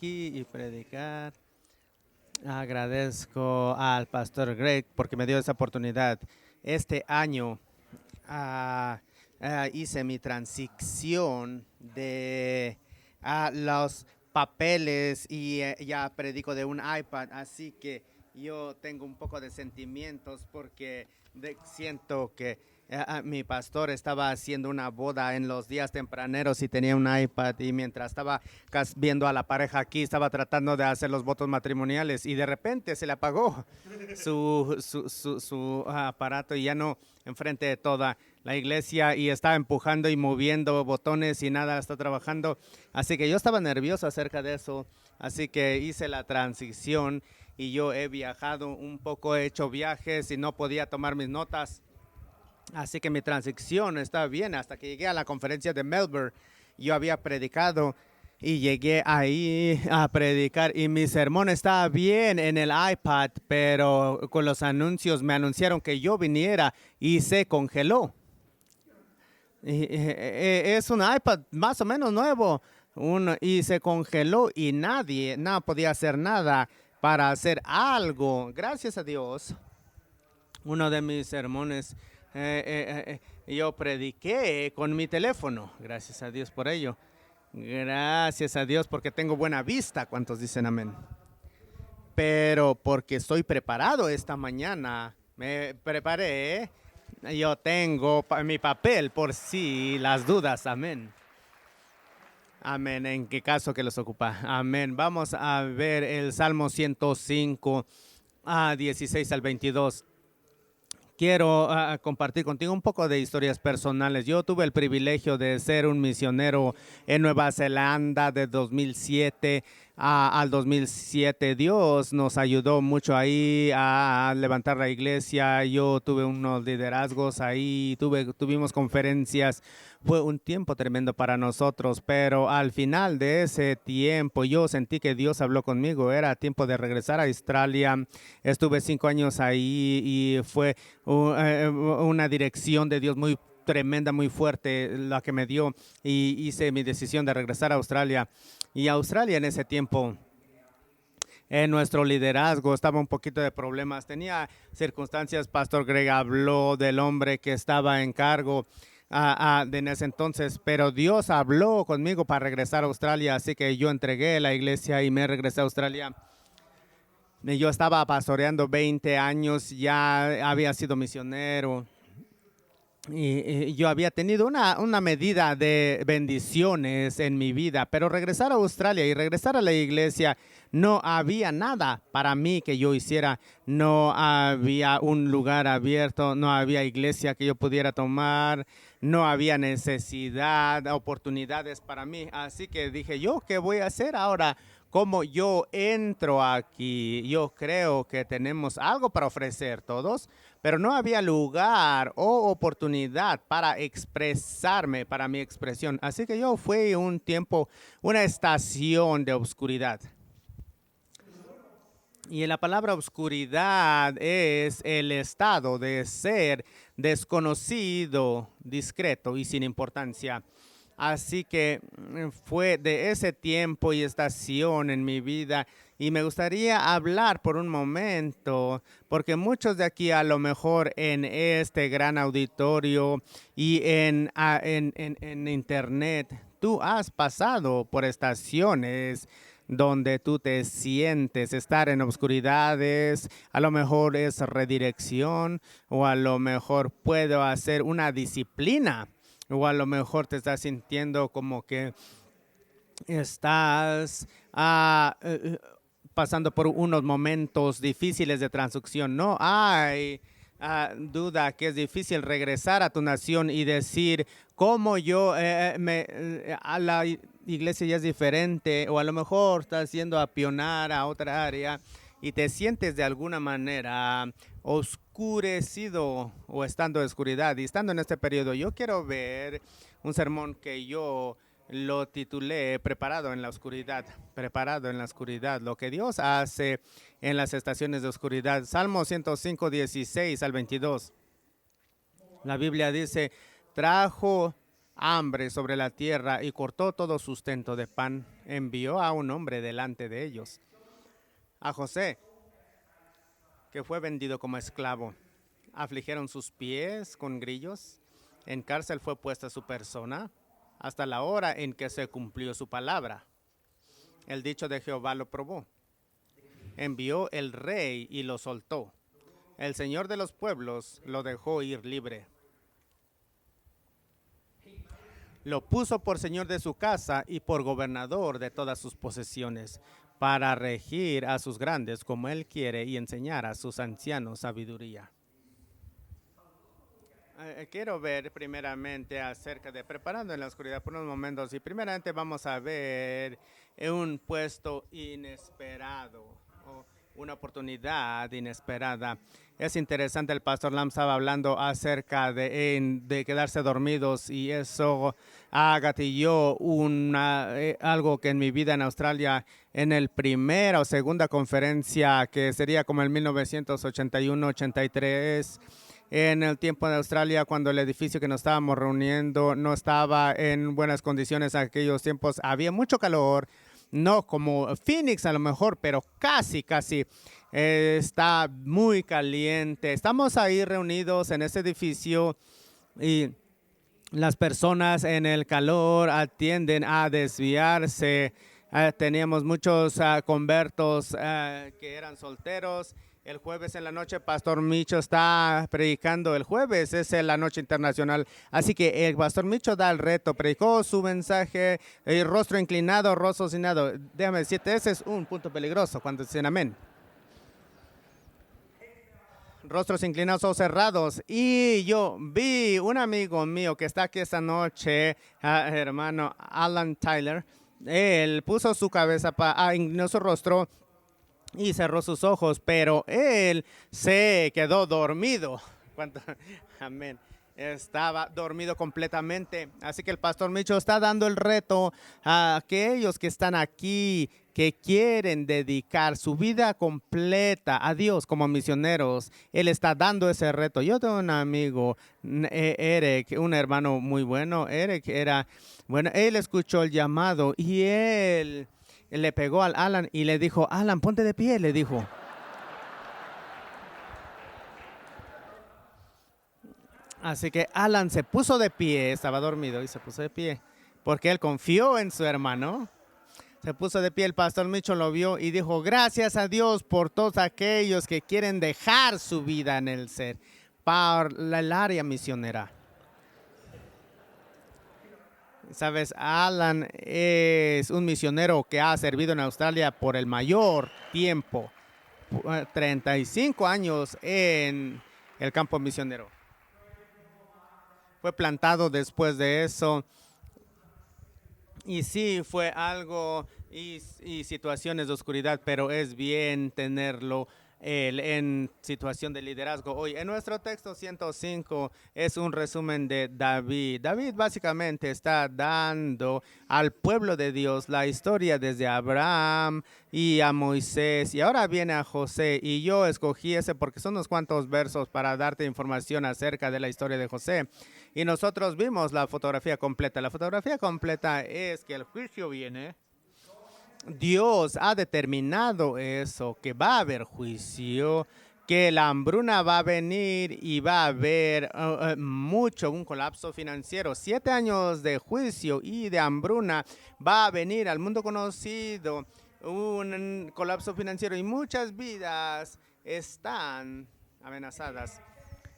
aquí y predicar. Agradezco al pastor Greg porque me dio esa oportunidad. Este año hice mi transición de los papeles y ya predico de un iPad, así que yo tengo un poco de sentimientos porque siento que mi pastor estaba haciendo una boda en los días tempraneros y tenía un iPad y mientras estaba viendo a la pareja aquí, estaba tratando de hacer los votos matrimoniales y de repente se le apagó su aparato y ya no enfrente de toda la iglesia y estaba empujando y moviendo botones y nada está trabajando. Así que yo estaba nervioso acerca de eso. Así que hice la transición y yo he viajado un poco, he hecho viajes y no podía tomar mis notas. Así que mi transición está bien. Hasta que llegué a la conferencia de Melbourne, yo había predicado y llegué ahí a predicar y mi sermón estaba bien en el iPad, pero con los anuncios me anunciaron que yo viniera y se congeló. Es un iPad más o menos nuevo y se congeló y nadie podía hacer nada para hacer algo. Gracias a Dios, uno de mis sermones yo prediqué con mi teléfono. Gracias a Dios por ello. Gracias a Dios porque tengo buena vista. ¿Cuántos dicen amén? Pero porque estoy preparado esta mañana, me preparé. Yo tengo mi papel por si las dudas. Amén. Amén. ¿En qué caso que los ocupa? Amén. Vamos a ver el Salmo 105, 16 al 22. Quiero compartir contigo un poco de historias personales. Yo tuve el privilegio de ser un misionero en Nueva Zelanda de 2007 al 2007. Dios nos ayudó mucho ahí a levantar la iglesia. Yo tuve unos liderazgos ahí, tuvimos conferencias. Fue un tiempo tremendo para nosotros, pero al final de ese tiempo yo sentí que Dios habló conmigo. Era tiempo de regresar a Australia. Estuve 5 años ahí y fue una dirección de Dios muy tremenda, muy fuerte la que me dio y hice mi decisión de regresar a Australia. Y Australia en ese tiempo, en nuestro liderazgo, estaba un poquito de problemas. Tenía circunstancias. Pastor Greg habló del hombre que estaba en cargo en ese entonces, pero Dios habló conmigo para regresar a Australia, así que yo entregué la iglesia y me regresé a Australia. Yo estaba pastoreando 20 años, ya había sido misionero y yo había tenido una medida de bendiciones en mi vida, pero regresar a Australia y regresar a la iglesia, no había nada para mí que yo hiciera, no había un lugar abierto, no había iglesia que yo pudiera tomar, no había necesidad, oportunidades para mí, así que dije yo, ¿qué voy a hacer ahora? Como yo entro aquí, yo creo que tenemos algo para ofrecer todos, pero no había lugar o oportunidad para expresarme, para mi expresión. Así que yo fui un tiempo, una estación de oscuridad. Y la palabra oscuridad es el estado de ser desconocido, discreto y sin importancia. Así que fue de ese tiempo y estación en mi vida y me gustaría hablar por un momento, porque muchos de aquí a lo mejor en este gran auditorio y en internet, tú has pasado por estaciones donde tú te sientes estar en obscuridades, a lo mejor es redirección o a lo mejor puedo hacer una disciplina. O a lo mejor te estás sintiendo como que estás pasando por unos momentos difíciles de transición. No hay duda que es difícil regresar a tu nación y decir cómo yo a la iglesia ya es diferente o a lo mejor estás yendo a pionar a otra área y te sientes de alguna manera oscurecido o estando en oscuridad. Y estando en este periodo, yo quiero ver un sermón que yo lo titulé Preparado en la oscuridad. Preparado en la oscuridad. Lo que Dios hace en las estaciones de oscuridad. Salmo 105, 16 al 22. La Biblia dice, trajo hambre sobre la tierra y cortó todo sustento de pan. Envió a un hombre delante de ellos, a José, que fue vendido como esclavo. Afligieron sus pies con grillos. En cárcel fue puesta su persona hasta la hora en que se cumplió su palabra. El dicho de Jehová lo probó. Envió el rey y lo soltó. El Señor de los pueblos lo dejó ir libre. Lo puso por señor de su casa y por gobernador de todas sus posesiones, para regir a sus grandes como él quiere y enseñar a sus ancianos sabiduría. Quiero ver primeramente acerca de preparando en la oscuridad por unos momentos, y primeramente vamos a ver un puesto inesperado o una oportunidad inesperada. Es interesante, el pastor Lam estaba hablando acerca de quedarse dormidos, y eso gatilló algo que en mi vida en Australia, en el primera o segunda conferencia, que sería como el 1981-83, en el tiempo de Australia, cuando el edificio que nos estábamos reuniendo no estaba en buenas condiciones. En aquellos tiempos había mucho calor, no como Phoenix a lo mejor, pero casi. Está muy caliente. Estamos ahí reunidos en ese edificio y las personas en el calor tienden a desviarse. Teníamos muchos convertos que eran solteros. El jueves en la noche, Pastor Micho está predicando. El jueves es la noche internacional. Así que el Pastor Micho da el reto. Predicó su mensaje, rostro inclinado, rostro inclinado. Déjame decirte, ese es un punto peligroso cuando dicen amén. Rostros inclinados o cerrados. Y yo vi un amigo mío que está aquí esta noche, hermano Alan Tyler. Él puso su cabeza, inclinó su rostro y cerró sus ojos, pero él se quedó dormido. Amén. Estaba dormido completamente. Así que el pastor Micho está dando el reto a aquellos que están aquí, que quieren dedicar su vida completa a Dios como misioneros. Él está dando ese reto. Yo tengo un amigo, Eric, un hermano muy bueno. Eric él escuchó el llamado y él le pegó al Alan y le dijo, Alan, ponte de pie, le dijo. Así que Alan se puso de pie, estaba dormido y se puso de pie, porque él confió en su hermano. Se puso de pie, el pastor Micho lo vio y dijo, gracias a Dios por todos aquellos que quieren dejar su vida en el ser, para el área misionera. Sabes, Alan es un misionero que ha servido en Australia por el mayor tiempo, 35 años en el campo misionero. Fue plantado después de eso. Y sí, fue algo y situaciones de oscuridad, pero es bien tenerlo en situación de liderazgo. Hoy, en nuestro texto 105 es un resumen de David. David básicamente está dando al pueblo de Dios la historia desde Abraham y a Moisés, y ahora viene a José, y yo escogí ese porque son unos cuantos versos para darte información acerca de la historia de José. Y nosotros vimos la fotografía completa. La fotografía completa es que el juicio viene. Dios ha determinado eso, que va a haber juicio, que la hambruna va a venir y va a haber un colapso financiero. 7 años de juicio y de hambruna va a venir al mundo conocido, un colapso financiero, y muchas vidas están amenazadas.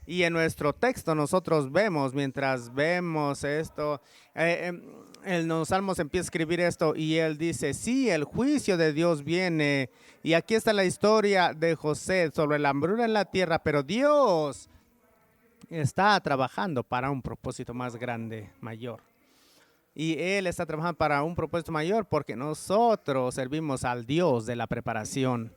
Y en nuestro texto nosotros vemos, mientras vemos esto, en los Salmos empieza a escribir esto y él dice, sí, el juicio de Dios viene. Y aquí está la historia de José sobre la hambruna en la tierra, pero Dios está trabajando para un propósito más grande, mayor. Y Él está trabajando para un propósito mayor porque nosotros servimos al Dios de la preparación.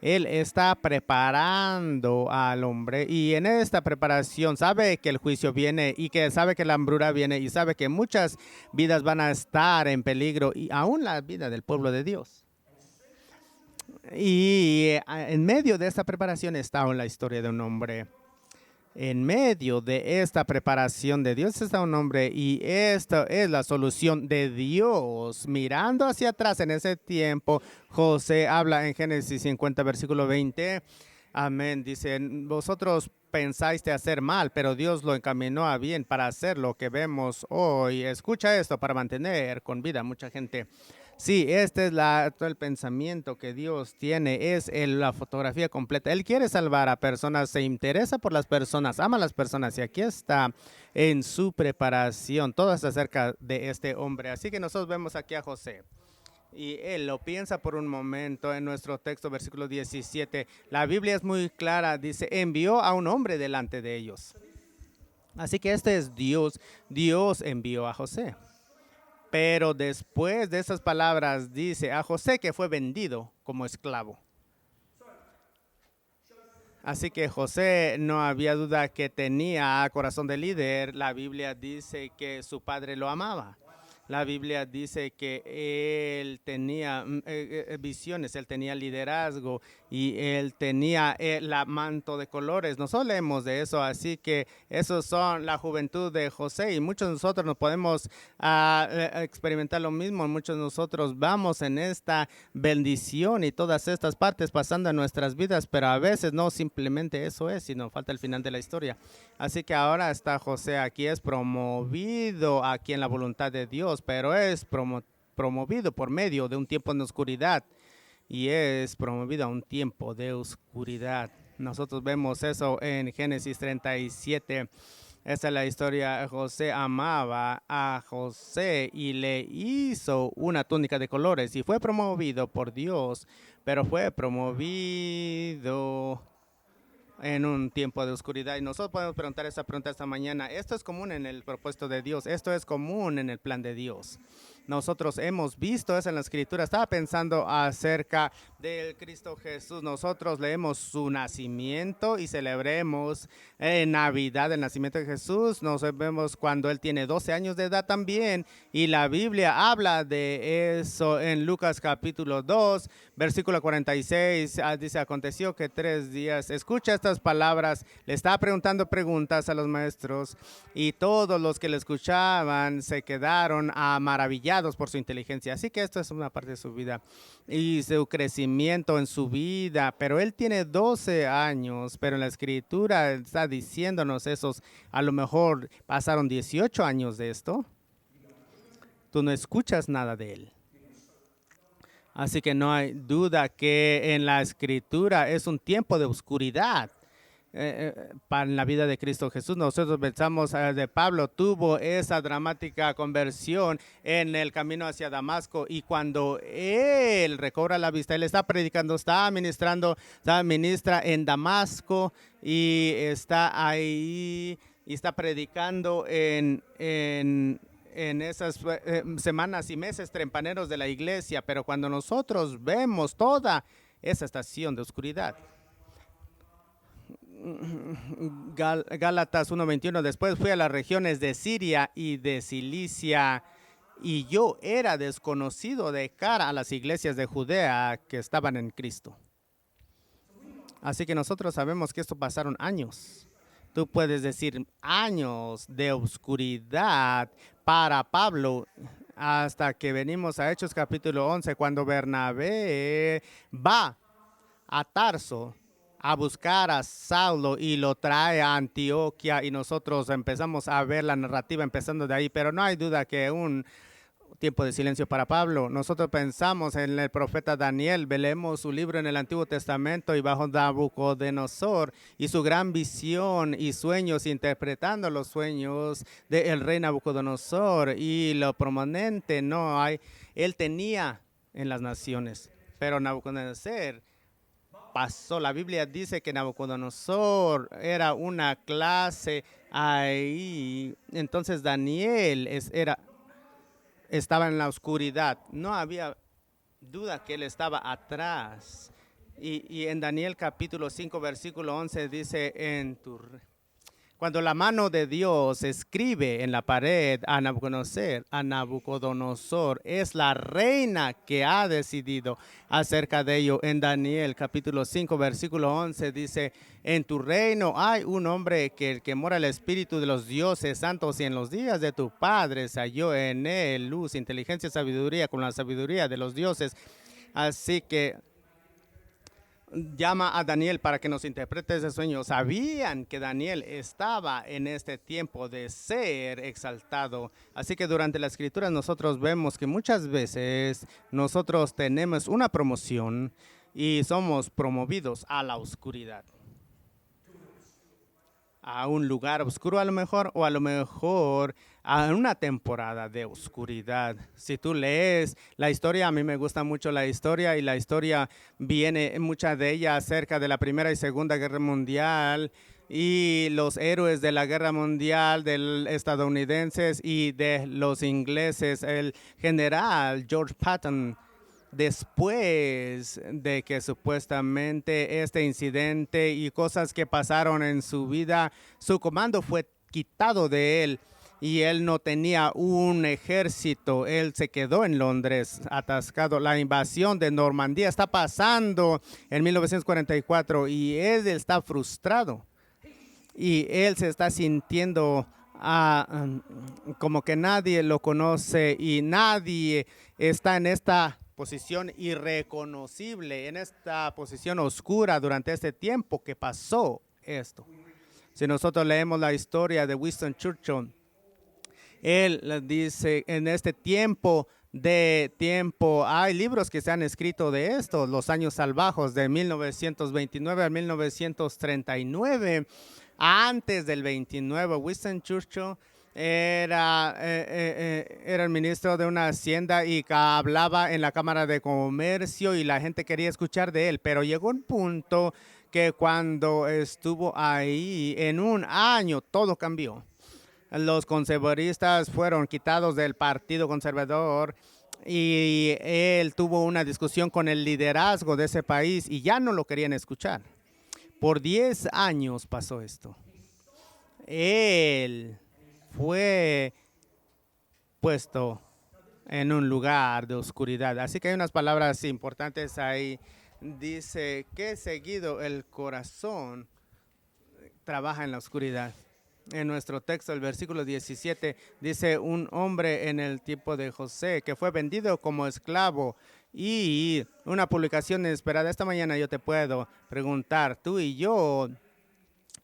Él está preparando al hombre, y en esta preparación sabe que el juicio viene y que sabe que la hambruna viene y sabe que muchas vidas van a estar en peligro, y aún la vida del pueblo de Dios. Y en medio de esta preparación está la historia de un hombre. En medio de esta preparación de Dios está un hombre y esta es la solución de Dios. Mirando hacia atrás en ese tiempo, José habla en Génesis 50, versículo 20. Amén. Dice, vosotros pensáis de hacer mal, pero Dios lo encaminó a bien para hacer lo que vemos hoy. Escucha esto para mantener con vida a mucha gente. Sí, este es todo el pensamiento que Dios tiene, es la fotografía completa. Él quiere salvar a personas, se interesa por las personas, ama a las personas y aquí está en su preparación. Todo es acerca de este hombre. Así que nosotros vemos aquí a José. Y él lo piensa por un momento en nuestro texto, versículo 17. La Biblia es muy clara, dice, envió a un hombre delante de ellos. Así que este es Dios. Dios envió a José. Pero después de esas palabras dice a José que fue vendido como esclavo. Así que José no había duda que tenía corazón de líder. La Biblia dice que su padre lo amaba. La Biblia dice que él tenía visiones, él tenía liderazgo y él tenía el manto de colores. Nosotros leemos de eso, así que esos son la juventud de José y muchos de nosotros nos podemos experimentar lo mismo. Muchos de nosotros vamos en esta bendición y todas estas partes pasando en nuestras vidas, pero a veces no simplemente eso es, sino falta el final de la historia. Así que ahora está José aquí, es promovido aquí en la voluntad de Dios, pero es promovido por medio de un tiempo de oscuridad y es promovido a un tiempo de oscuridad. Nosotros vemos eso en Génesis 37. Esa es la historia. José amaba a José y le hizo una túnica de colores y fue promovido por Dios, pero fue promovido en un tiempo de oscuridad. Y nosotros podemos preguntar esa pregunta esta mañana. Esto es común en el propósito de Dios. Esto es común en el plan de Dios. Nosotros hemos visto eso en la escritura. Estaba pensando acerca del Cristo Jesús. Nosotros leemos su nacimiento y celebremos en Navidad el nacimiento de Jesús. Nos vemos cuando él tiene 12 años de edad también. Y la Biblia habla de eso en Lucas capítulo 2, versículo 46. Dice, aconteció que 3 días, escucha estas palabras, le estaba preguntando preguntas a los maestros y todos los que le escuchaban se quedaron maravillados por su inteligencia. Así que esto es una parte de su vida y su crecimiento en su vida. Pero él tiene 12 años, pero en la escritura está diciéndonos esos, a lo mejor pasaron 18 años de esto. Tú no escuchas nada de él. Así que no hay duda que en la escritura es un tiempo de oscuridad. Para la vida de Cristo Jesús. Nosotros pensamos de Pablo tuvo esa dramática conversión en el camino hacia Damasco y cuando él recobra la vista, él está predicando, está ministrando, ministra en Damasco y está ahí y está predicando en esas semanas y meses trempaneros de la iglesia, pero cuando nosotros vemos toda esa estación de oscuridad, Gálatas 1:21, después fui a las regiones de Siria y de Cilicia y yo era desconocido de cara a las iglesias de Judea que estaban en Cristo. Así que nosotros sabemos que esto pasaron años. Tú puedes decir años de oscuridad para Pablo hasta que venimos a Hechos capítulo 11 cuando Bernabé va a Tarso a buscar a Saulo y lo trae a Antioquia y nosotros empezamos a ver la narrativa empezando de ahí, pero no hay duda que un tiempo de silencio para Pablo. Nosotros pensamos en el profeta Daniel, leemos su libro en el Antiguo Testamento y bajo Nabucodonosor y su gran visión y sueños, interpretando los sueños del rey Nabucodonosor y lo prominente no hay, él tenía en las naciones, pero Nabucodonosor pasó. La Biblia dice que Nabucodonosor era una clase ahí. Entonces Daniel estaba en la oscuridad. No había duda que él estaba atrás. Y en Daniel capítulo 5, versículo 11 dice, Cuando la mano de Dios escribe en la pared a Nabucodonosor, es la reina que ha decidido acerca de ello. En Daniel capítulo 5, versículo 11 dice, en tu reino hay un hombre que mora el espíritu de los dioses santos y en los días de tu padre se halló en él luz, inteligencia y sabiduría con la sabiduría de los dioses. Así que llama a Daniel para que nos interprete ese sueño. Sabían que Daniel estaba en este tiempo de ser exaltado. Así que durante la escritura nosotros vemos que muchas veces nosotros tenemos una promoción y somos promovidos a la oscuridad, a un lugar oscuro a lo mejor, o a lo mejor a una temporada de oscuridad. Si tú lees la historia, a mí me gusta mucho la historia y la historia viene, mucha de ella acerca de la Primera y Segunda Guerra Mundial y los héroes de la Guerra Mundial, de los estadounidenses y de los ingleses. El general George Patton, después de que supuestamente este incidente y cosas que pasaron en su vida, su comando fue quitado de él y él no tenía un ejército. Él se quedó en Londres atascado. La invasión de Normandía está pasando en 1944 y él está frustrado y él se está sintiendo como que nadie lo conoce y nadie está en esta posición irreconocible, en esta posición oscura durante este tiempo que pasó esto. Si nosotros leemos la historia de Winston Churchill, él dice, en este tiempo, hay libros que se han escrito de esto, los años salvajos de 1929 a 1939. Antes del 29, Winston Churchill era el ministro de una hacienda y hablaba en la Cámara de Comercio y la gente quería escuchar de él, pero llegó un punto que cuando estuvo ahí, en un año, todo cambió. Los conservadoristas fueron quitados del Partido Conservador y él tuvo una discusión con el liderazgo de ese país y ya no lo querían escuchar. Por 10 años pasó esto. Él fue puesto en un lugar de oscuridad. Así que hay unas palabras importantes ahí. Dice que seguido el corazón trabaja en la oscuridad. En nuestro texto, el versículo 17, dice un hombre en el tiempo de José que fue vendido como esclavo y una publicación inesperada. Esta mañana yo te puedo preguntar, tú y yo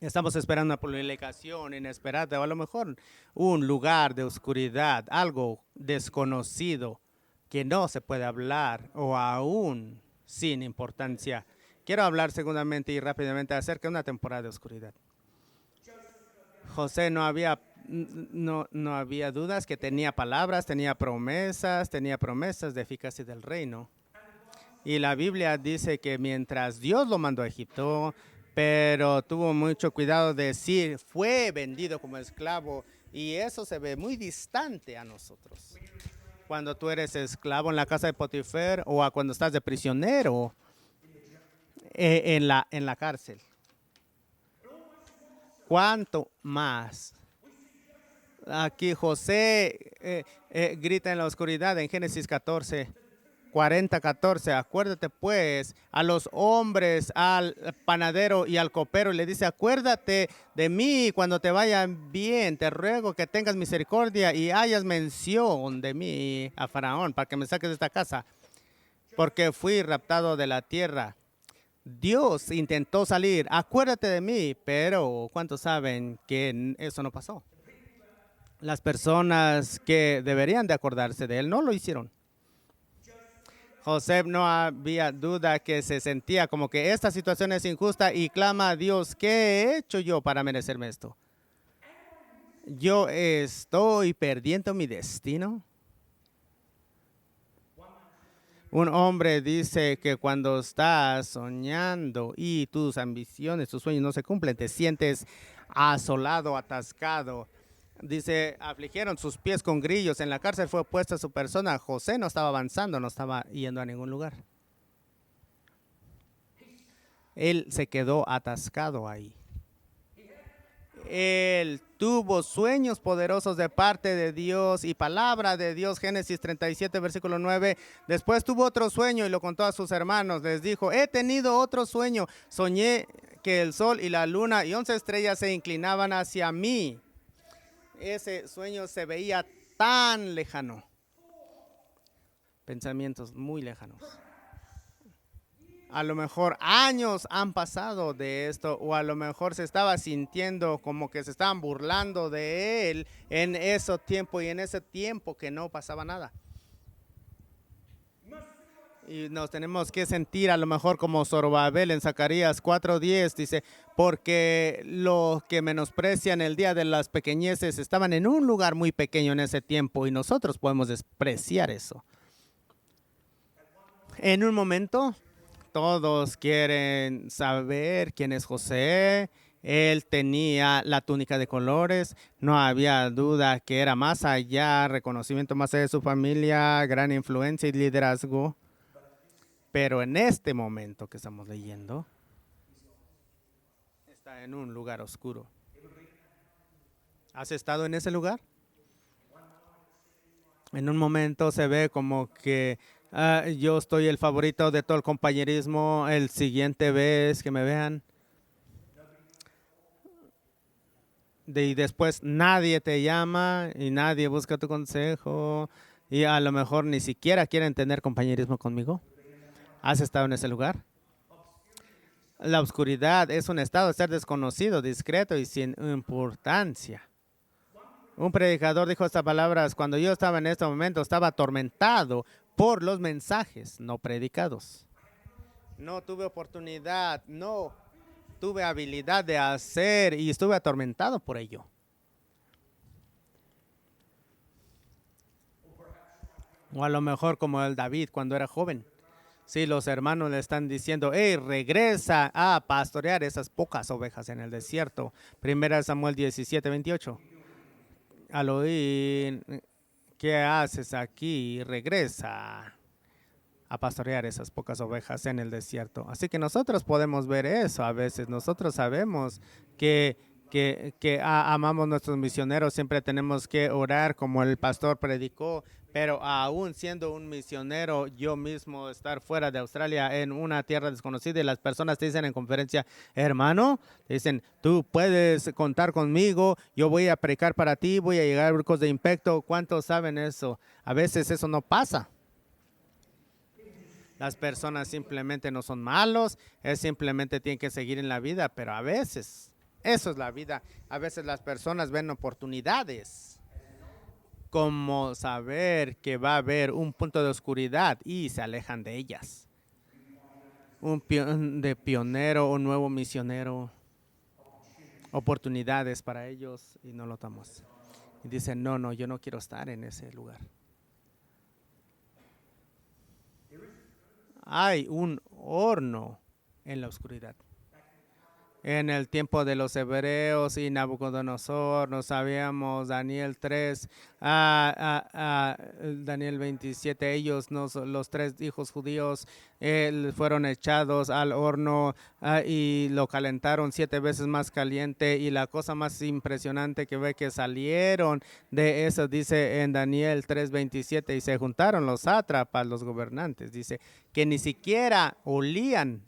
estamos esperando una publicación inesperada o a lo mejor un lugar de oscuridad, algo desconocido que no se puede hablar o aún sin importancia. Quiero hablar segundamente y rápidamente acerca de una temporada de oscuridad. José no había dudas que tenía palabras, tenía promesas de eficacia del reino. Y la Biblia dice que mientras Dios lo mandó a Egipto, pero tuvo mucho cuidado de decir, fue vendido como esclavo. Y eso se ve muy distante a nosotros. Cuando tú eres esclavo en la casa de Potifar o cuando estás de prisionero en la cárcel. ¿Cuánto más? Aquí José grita en la oscuridad en Génesis 14, 40, 14. Acuérdate pues a los hombres, al panadero y al copero, y le dice, acuérdate de mí cuando te vayan bien. Te ruego que tengas misericordia y hayas mención de mí a Faraón para que me saques de esta casa, porque fui raptado de la tierra. Dios intentó salir, acuérdate de mí, pero ¿cuántos saben que eso no pasó? Las personas que deberían de acordarse de él no lo hicieron. José no había duda que se sentía como que esta situación es injusta y clama a Dios, ¿qué he hecho yo para merecerme esto? ¿Yo estoy perdiendo mi destino? Un hombre dice que cuando estás soñando y tus ambiciones, tus sueños no se cumplen, te sientes asolado, atascado. Dice, afligieron sus pies con grillos. En la cárcel fue puesta su persona. José no estaba avanzando, no estaba yendo a ningún lugar. Él se quedó atascado ahí. Él tuvo sueños poderosos de parte de Dios y palabra de Dios. Génesis 37, versículo 9. Después tuvo otro sueño y lo contó a sus hermanos. Les dijo, he tenido otro sueño. Soñé que el sol y la luna y 11 estrellas se inclinaban hacia mí. Ese sueño se veía tan lejano. Pensamientos muy lejanos. A lo mejor años han pasado de esto, o a lo mejor se estaba sintiendo como que se estaban burlando de él en ese tiempo y en ese tiempo que no pasaba nada. Y nos tenemos que sentir a lo mejor como Zorobabel en Zacarías 4:10, dice, porque los que menosprecian el día de las pequeñeces estaban en un lugar muy pequeño en ese tiempo y nosotros podemos despreciar eso. En un momento, todos quieren saber quién es José. Él tenía la túnica de colores. No había duda que era más allá, reconocimiento más allá de su familia, gran influencia y liderazgo. Pero en este momento que estamos leyendo, está en un lugar oscuro. ¿Has estado en ese lugar? En un momento se ve como que yo estoy el favorito de todo el compañerismo. El siguiente vez que me vean. Y después nadie te llama y nadie busca tu consejo. Y a lo mejor ni siquiera quieren tener compañerismo conmigo. ¿Has estado en ese lugar? La oscuridad es un estado de ser desconocido, discreto y sin importancia. Un predicador dijo estas palabras: cuando yo estaba en este momento, estaba atormentado por los mensajes no predicados. No tuve oportunidad, no tuve habilidad de hacer y estuve atormentado por ello. O a lo mejor como el David cuando era joven. Sí, los hermanos le están diciendo, hey, regresa a pastorear esas pocas ovejas en el desierto. 1 Samuel 17:28. Al oír, ¿qué haces aquí? Regresa a pastorear esas pocas ovejas en el desierto. Así que nosotros podemos ver eso a veces. Nosotros sabemos que amamos a nuestros misioneros. Siempre tenemos que orar como el pastor predicó. Pero aún siendo un misionero, yo mismo estar fuera de Australia en una tierra desconocida y las personas te dicen en conferencia, hermano, te dicen, tú puedes contar conmigo, yo voy a predicar para ti, voy a llegar a grupos de impacto. ¿Cuántos saben eso? A veces eso no pasa. Las personas simplemente no son malos, es simplemente tienen que seguir en la vida, pero a veces, eso es la vida, a veces las personas ven oportunidades como saber que va a haber un punto de oscuridad y se alejan de ellas. Un pionero, un nuevo misionero, oportunidades para ellos y no lo tomamos. Y dicen, no, yo no quiero estar en ese lugar. Hay un horno en la oscuridad. En el tiempo de los hebreos y Nabucodonosor, no sabíamos, Daniel 3, Daniel 27, ellos, los 3 hijos judíos, fueron echados al horno y lo calentaron 7 veces más caliente. Y la cosa más impresionante que ve que salieron de eso, dice en Daniel 3:27, y se juntaron los sátrapas, los gobernantes, dice, que ni siquiera olían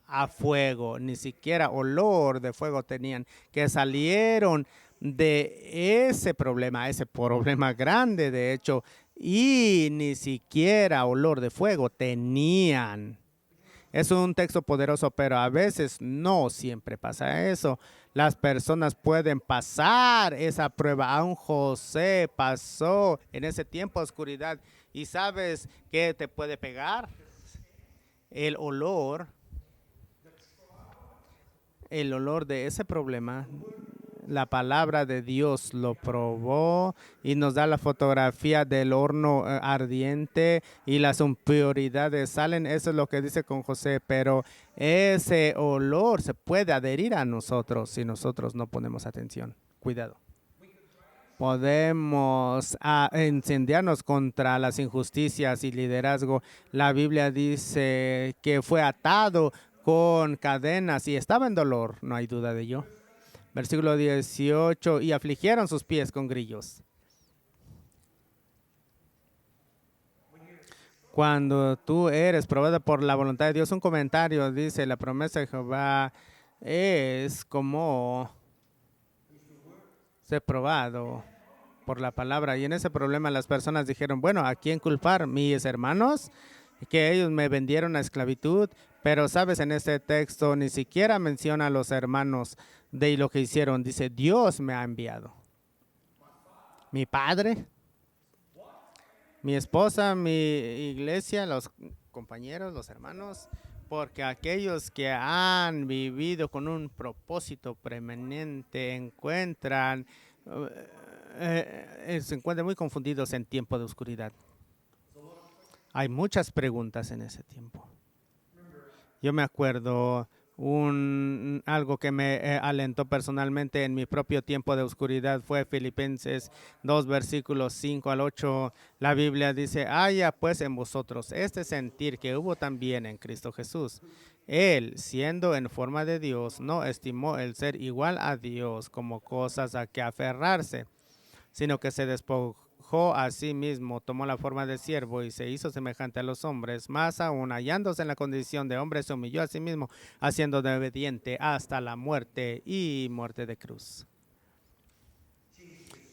a fuego, ni siquiera olor de fuego tenían, que salieron de ese problema grande de hecho, y ni siquiera olor de fuego tenían. Es un texto poderoso, pero a veces no siempre pasa eso. Las personas pueden pasar esa prueba. Aún José pasó en ese tiempo de oscuridad. ¿Y sabes qué te puede pegar? El olor de ese problema. La palabra de Dios lo probó y nos da la fotografía del horno ardiente y las impuridades salen. Eso es lo que dice con José, pero ese olor se puede adherir a nosotros si nosotros no ponemos atención. Cuidado. Podemos incendiarnos contra las injusticias y liderazgo. La Biblia dice que fue atado con cadenas y estaba en dolor, no hay duda de ello. Versículo 18, y afligieron sus pies con grillos. Cuando tú eres probado por la voluntad de Dios, un comentario dice, la promesa de Jehová es como ser probado por la palabra. Y en ese problema las personas dijeron, bueno, ¿a quién culpar? ¿Mis hermanos? Que ellos me vendieron a esclavitud. Pero, ¿sabes? En este texto ni siquiera menciona a los hermanos de lo que hicieron. Dice, Dios me ha enviado. Mi padre, mi esposa, mi iglesia, los compañeros, los hermanos, porque aquellos que han vivido con un propósito preeminente se encuentran muy confundidos en tiempo de oscuridad. Hay muchas preguntas en ese tiempo. Yo me acuerdo algo que me alentó personalmente en mi propio tiempo de oscuridad fue Filipenses 2, versículos 5 al 8. La Biblia dice, haya pues en vosotros este sentir que hubo también en Cristo Jesús. Él, siendo en forma de Dios, no estimó el ser igual a Dios como cosas a que aferrarse, sino que se despojó a sí mismo, tomó la forma de siervo y se hizo semejante a los hombres. Más aún, hallándose en la condición de hombre, se humilló a sí mismo, haciendo de obediente hasta la muerte y muerte de cruz.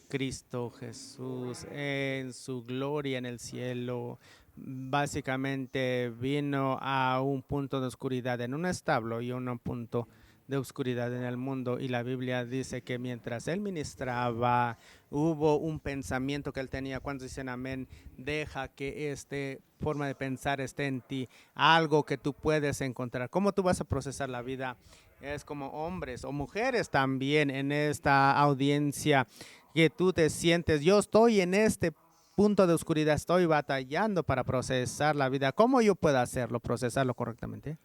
Cristo Jesús en su gloria en el cielo básicamente vino a un punto de oscuridad en un establo y un punto de oscuridad en el mundo, y la Biblia dice que mientras él ministraba hubo un pensamiento que él tenía. Cuando dicen amén, deja que esta forma de pensar esté en ti, algo que tú puedes encontrar. ¿Cómo tú vas a procesar la vida? Es como hombres o mujeres también en esta audiencia, que tú te sientes, yo estoy en este punto de oscuridad, estoy batallando para procesar la vida. ¿Cómo yo puedo hacerlo, procesarlo correctamente?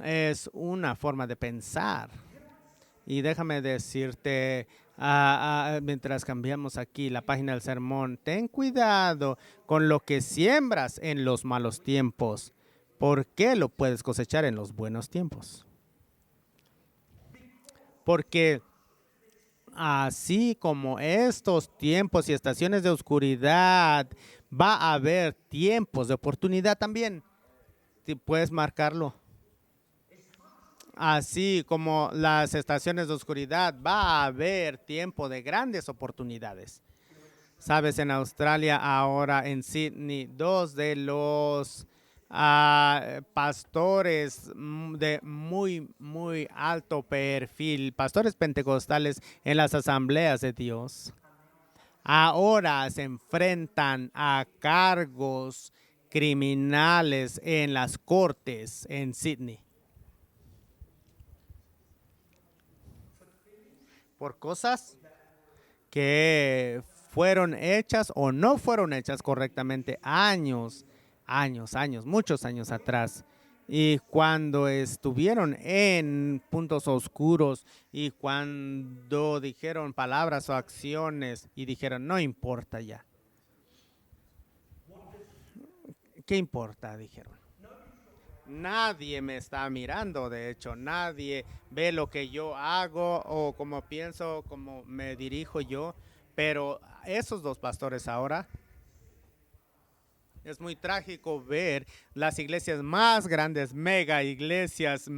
Es una forma de pensar. Y déjame decirte, mientras cambiamos aquí la página del sermón, ten cuidado con lo que siembras en los malos tiempos, porque lo puedes cosechar en los buenos tiempos. Porque así como estos tiempos y estaciones de oscuridad, va a haber tiempos de oportunidad también. Puedes marcarlo. Así como las estaciones de oscuridad, va a haber tiempo de grandes oportunidades. Sabes, en Australia ahora, en Sydney, dos de los pastores de muy alto perfil, pastores pentecostales en las asambleas de Dios, ahora se enfrentan a cargos criminales en las cortes en Sydney. Por cosas que fueron hechas o no fueron hechas correctamente muchos años atrás. Y cuando estuvieron en puntos oscuros y cuando dijeron palabras o acciones y dijeron, no importa ya. ¿Qué importa? Dijeron. Nadie me está mirando, de hecho, nadie ve lo que yo hago o cómo pienso, cómo me dirijo yo, pero esos dos pastores ahora, es muy trágico ver las iglesias más grandes, mega iglesias,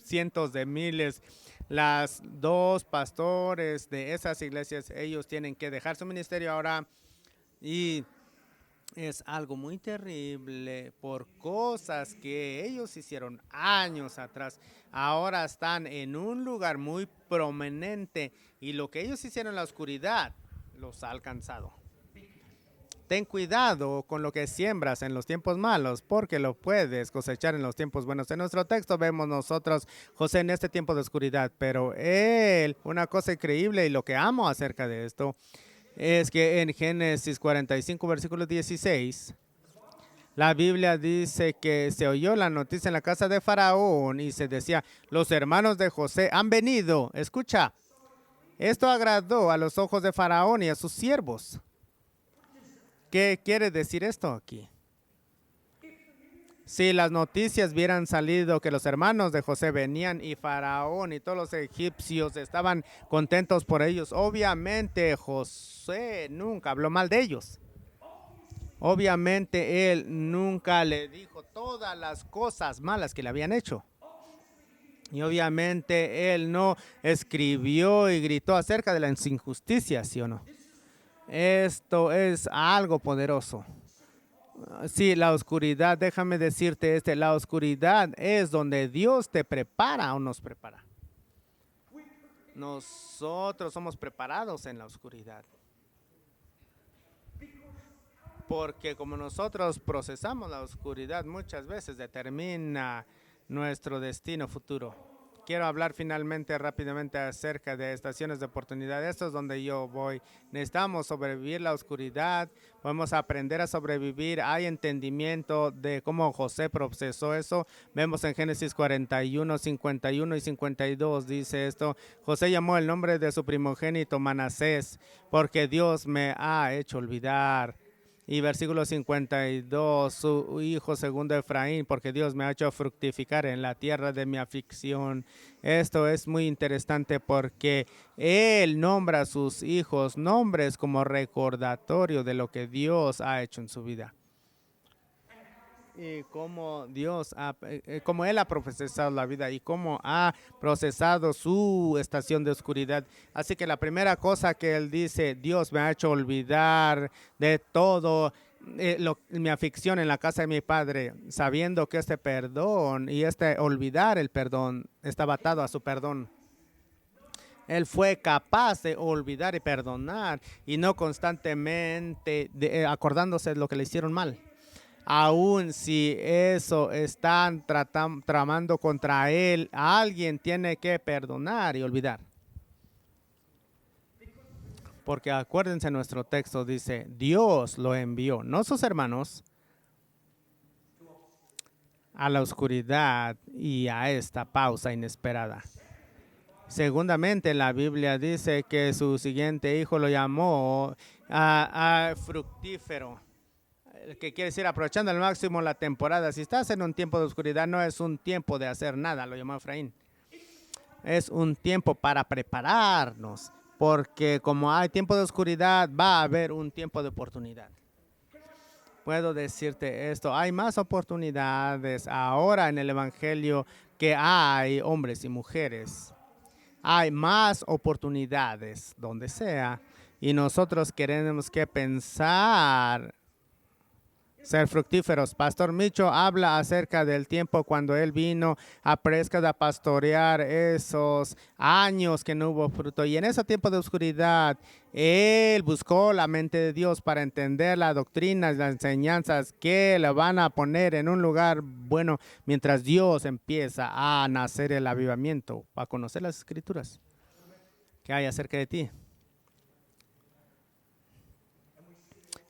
cientos de miles, las dos pastores de esas iglesias, ellos tienen que dejar su ministerio ahora y es algo muy terrible por cosas que ellos hicieron años atrás. Ahora están en un lugar muy prominente y lo que ellos hicieron en la oscuridad los ha alcanzado. Ten cuidado con lo que siembras en los tiempos malos, porque lo puedes cosechar en los tiempos buenos. En nuestro texto vemos nosotros José en este tiempo de oscuridad, pero él, una cosa increíble y lo que amo acerca de esto, es que en Génesis 45, versículo 16, la Biblia dice que se oyó la noticia en la casa de Faraón y se decía, los hermanos de José han venido. Escucha, esto agradó a los ojos de Faraón y a sus siervos. ¿Qué quiere decir esto aquí? Si las noticias hubieran salido que los hermanos de José venían y Faraón y todos los egipcios estaban contentos por ellos, obviamente José nunca habló mal de ellos. Obviamente él nunca le dijo todas las cosas malas que le habían hecho. Y obviamente él no escribió y gritó acerca de las injusticias, ¿sí o no? Esto es algo poderoso. Sí, la oscuridad, déjame decirte la oscuridad es donde Dios te prepara o nos prepara. Nosotros somos preparados en la oscuridad. Porque como nosotros procesamos la oscuridad, muchas veces determina nuestro destino futuro. Quiero hablar finalmente rápidamente acerca de estaciones de oportunidad. Esto es donde yo voy. Necesitamos sobrevivir la oscuridad. Podemos aprender a sobrevivir. Hay entendimiento de cómo José procesó eso. Vemos en Génesis 41, 51 y 52. Dice esto. José llamó el nombre de su primogénito Manasés, porque Dios me ha hecho olvidar. Y versículo 52, su hijo segundo Efraín, porque Dios me ha hecho fructificar en la tierra de mi aflicción. Esto es muy interesante porque él nombra a sus hijos nombres como recordatorio de lo que Dios ha hecho en su vida. Y cómo como él ha procesado la vida y cómo ha procesado su estación de oscuridad. Así que la primera cosa que él dice, Dios me ha hecho olvidar de todo mi aflicción en la casa de mi padre, sabiendo que este perdón y olvidar el perdón estaba atado a su perdón. Él fue capaz de olvidar y perdonar y no constantemente acordándose de lo que le hicieron mal. Aún si eso están tramando contra él, alguien tiene que perdonar y olvidar. Porque acuérdense, nuestro texto dice, Dios lo envió, no sus hermanos, a la oscuridad y a esta pausa inesperada. Segundamente, la Biblia dice que su siguiente hijo lo llamó fructífero, que quiere decir aprovechando al máximo la temporada. Si estás en un tiempo de oscuridad, no es un tiempo de hacer nada, lo llamó Efraín. Es un tiempo para prepararnos, porque como hay tiempo de oscuridad, va a haber un tiempo de oportunidad. Puedo decirte esto, hay más oportunidades ahora en el Evangelio que hay hombres y mujeres. Hay más oportunidades donde sea, y nosotros queremos que pensar ser fructíferos. Pastor Micho habla acerca del tiempo cuando él vino a Prescott a pastorear esos años que no hubo fruto. Y en ese tiempo de oscuridad, él buscó la mente de Dios para entender las doctrinas, las enseñanzas que le van a poner en un lugar bueno mientras Dios empieza a nacer el avivamiento, a conocer las escrituras que hay acerca de ti.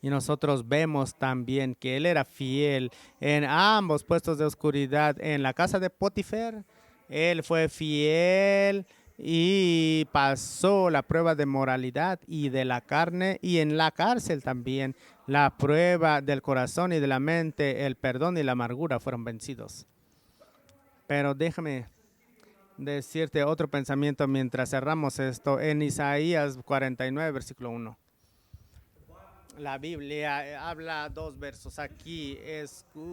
Y nosotros vemos también que él era fiel en ambos puestos de oscuridad. En la casa de Potifar, él fue fiel y pasó la prueba de moralidad y de la carne. Y en la cárcel también, la prueba del corazón y de la mente, el perdón y la amargura fueron vencidos. Pero déjame decirte otro pensamiento mientras cerramos esto. En Isaías 49, versículo 1. La Biblia habla dos versos aquí.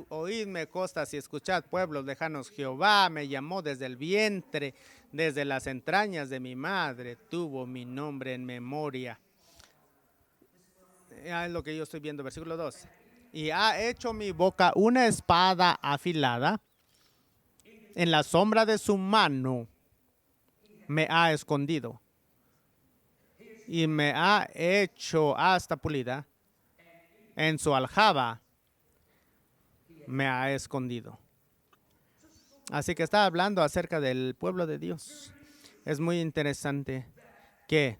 Oídme costas y escuchad pueblos lejanos. Jehová me llamó desde el vientre, desde las entrañas de mi madre. Tuvo mi nombre en memoria. Es lo que yo estoy viendo, versículo 2. Y ha hecho mi boca una espada afilada. En la sombra de su mano me ha escondido. Y me ha hecho hasta pulida. En su aljaba me ha escondido. Así que está hablando acerca del pueblo de Dios. Es muy interesante que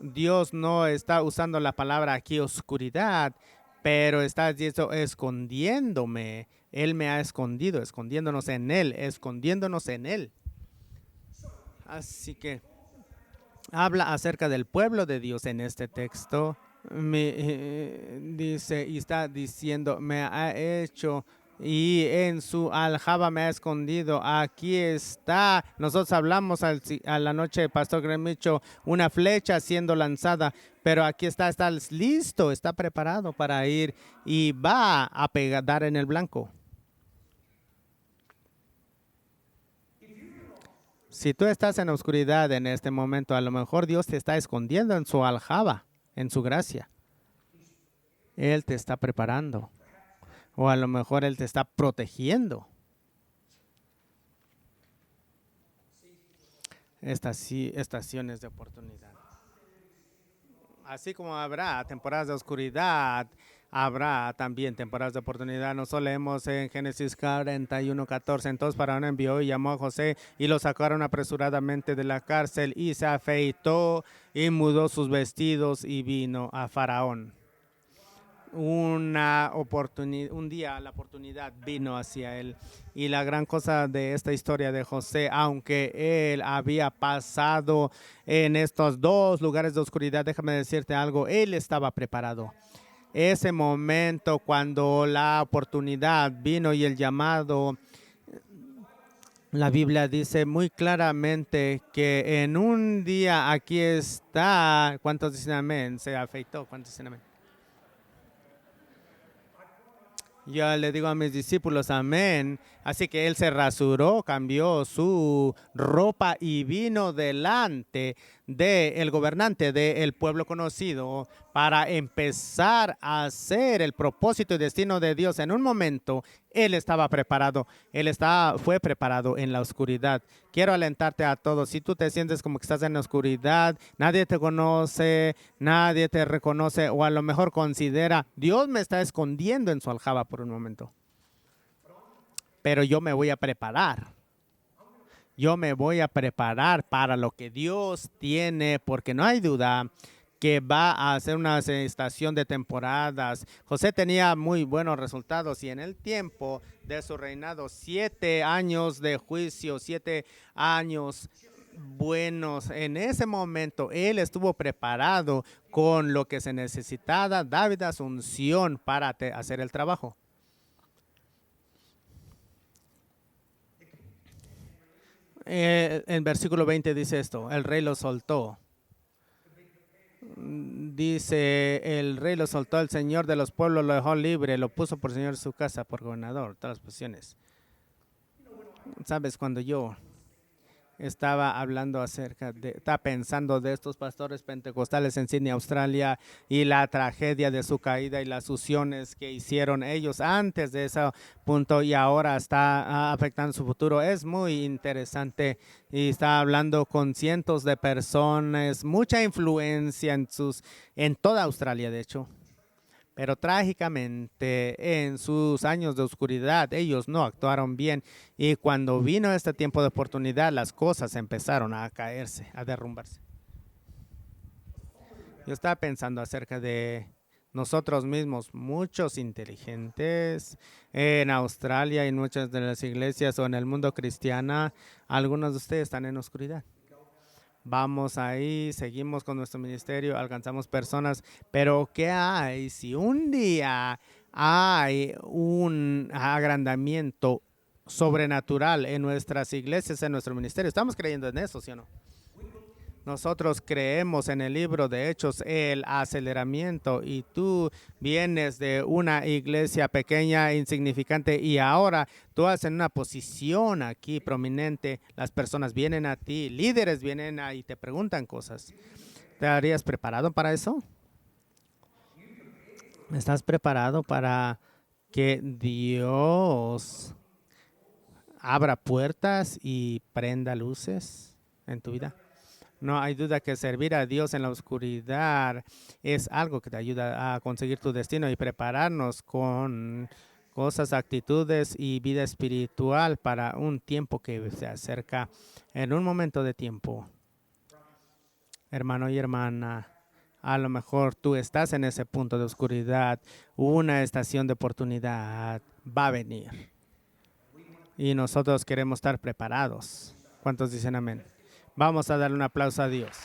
Dios no está usando la palabra aquí oscuridad, pero está diciendo escondiéndome. Él me ha escondido, escondiéndonos en Él, escondiéndonos en Él. Así que habla acerca del pueblo de Dios en este texto. Dice y está diciendo, me ha hecho y en su aljaba me ha escondido. Aquí está. Nosotros hablamos a la noche, Pastor Gremicho, una flecha siendo lanzada, pero aquí está listo, está preparado para ir y va a dar en el blanco. Si tú estás en la oscuridad en este momento, a lo mejor Dios te está escondiendo en su aljaba, en su gracia. Él te está preparando. O a lo mejor Él te está protegiendo. Estaciones de oportunidad. Así como habrá temporadas de oscuridad, habrá también temporadas de oportunidad. Nosotros leemos en Génesis 41:14. Entonces Faraón envió y llamó a José y lo sacaron apresuradamente de la cárcel y se afeitó y mudó sus vestidos y vino a Faraón. Un día la oportunidad vino hacia él. Y la gran cosa de esta historia de José, aunque él había pasado en estos dos lugares de oscuridad, déjame decirte algo, él estaba preparado. Ese momento cuando la oportunidad vino y el llamado, la Biblia dice muy claramente que en un día aquí está, ¿cuántos dicen amén? Se afeitó, ¿cuántos dicen amén? Yo le digo a mis discípulos, amén. Así que él se rasuró, cambió su ropa y vino delante del gobernante del pueblo conocido para empezar a hacer el propósito y destino de Dios. En un momento, él estaba preparado. Fue preparado en la oscuridad. Quiero alentarte a todos. Si tú te sientes como que estás en la oscuridad, nadie te conoce, nadie te reconoce, o a lo mejor considera, Dios me está escondiendo en su aljaba por un momento. Pero yo me voy a preparar. Yo me voy a preparar para lo que Dios tiene, porque no hay duda que va a hacer una estación de temporadas. José tenía muy buenos resultados y en el tiempo de su reinado, 7 años de juicio, 7 años buenos. En ese momento él estuvo preparado con lo que se necesitaba, David asunción para hacer el trabajo. En versículo 20 dice esto, el rey lo soltó. Dice, el rey lo soltó, el señor de los pueblos lo dejó libre, lo puso por señor de su casa, por gobernador, todas las posiciones. ¿Sabes? Cuando yo estaba pensando de estos pastores pentecostales en Sydney, Australia, y la tragedia de su caída y las fusiones que hicieron ellos antes de ese punto y ahora está afectando su futuro. Es muy interesante y está hablando con cientos de personas, mucha influencia en toda Australia, de hecho. Pero trágicamente en sus años de oscuridad ellos no actuaron bien y cuando vino este tiempo de oportunidad las cosas empezaron a caerse, a derrumbarse. Yo estaba pensando acerca de nosotros mismos, muchos inteligentes en Australia y en muchas de las iglesias o en el mundo cristiano, algunos de ustedes están en oscuridad. Vamos ahí, seguimos con nuestro ministerio, alcanzamos personas, pero ¿qué hay si un día hay un agrandamiento sobrenatural en nuestras iglesias, en nuestro ministerio? ¿Estamos creyendo en eso, sí o no? Nosotros creemos en el libro de Hechos, el aceleramiento, y tú vienes de una iglesia pequeña, insignificante, y ahora tú estás en una posición aquí prominente. Las personas vienen a ti, líderes vienen y te preguntan cosas. ¿Te harías preparado para eso? ¿Estás preparado para que Dios abra puertas y prenda luces en tu vida? No hay duda que servir a Dios en la oscuridad es algo que te ayuda a conseguir tu destino y prepararnos con cosas, actitudes y vida espiritual para un tiempo que se acerca en un momento de tiempo. Hermano y hermana, a lo mejor tú estás en ese punto de oscuridad, una estación de oportunidad va a venir. Y nosotros queremos estar preparados. ¿Cuántos dicen amén? Vamos a darle un aplauso a Dios.